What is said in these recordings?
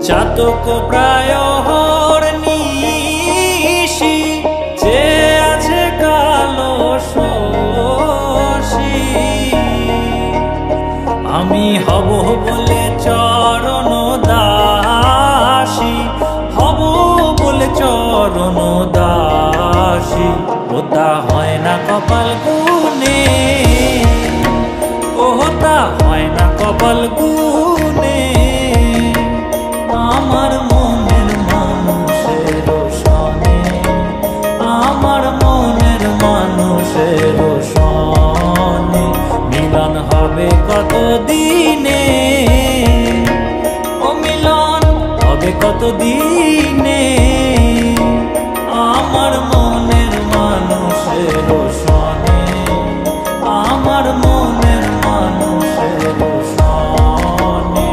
চাতক প্রায় নিশি যে আছে কালো শশী, আমি হব বলে চরণ দাসী, হব বলে চরণ দাসী। ওটা হয় না কপাল গুনে, ওটা হয় না কপাল গুনে। আমার মনের মানুষের সনে, আমার মনের মানুষের সনে মিলন হবে কত দিনে, ও মিলন হবে কত দিনে। আমার মনের মানুষের সনে, আমার মনের মানুষের সনে।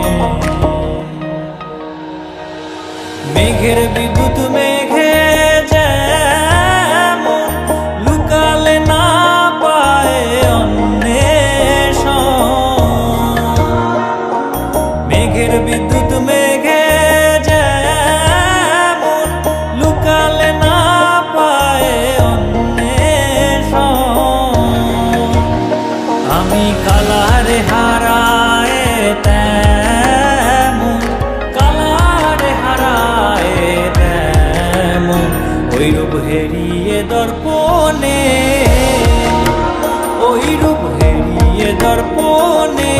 মেঘের বিদ্যুৎ মেঘে যেমন লুকালে না পায় অন্বেষণ, মেঘের বিদ্যুৎ মেঘে যেমন লুকালে না পায় অন্বেষণ। আমি কালারে হারায় তেমন, কালারে হারায় তেমন ওই রূপ হেরিয়ে দর্পণে, ওই রূপ হেরিয়ে দর্পণে।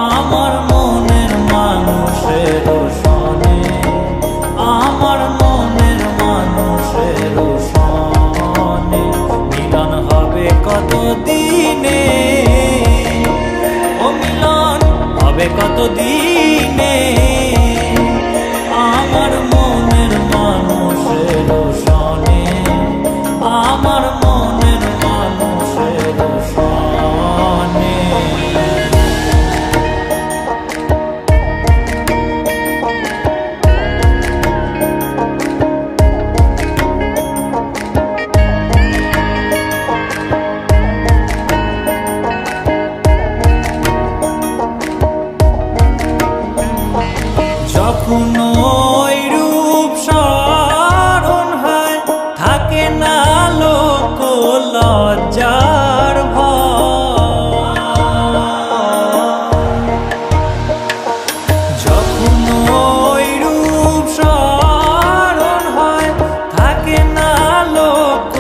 আমার মনের মানুষের সনে, আমার মনের মানুষের সনে মিলন হবে কত দিনে, ও মিলন হবে কত দিনে। আমার মনের মানুষের সনে, আমার মনের মানুষের সনে। যখন ওই রূপ স্মরণ হয় থাকে না লোক লজ্জার ভয়, যখন ওই রূপ স্মরণ হয় থাকে না লোক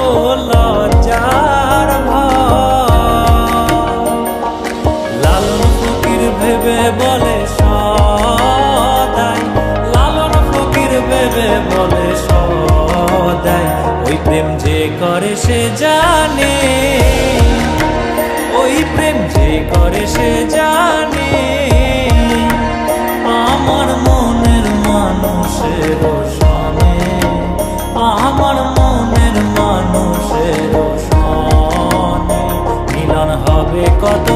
লজ্জার ভয়। লালন ফকির ভেবে বলে সদাই, লালন ফকির ভেবে বলে সদাই ওই প্রেম যে করে সে জানে, ওই প্রেম যে করে সে জানে। আমার মনের মানুষের সনে, আমার মনের মানুষের সনে মিলন হবে কত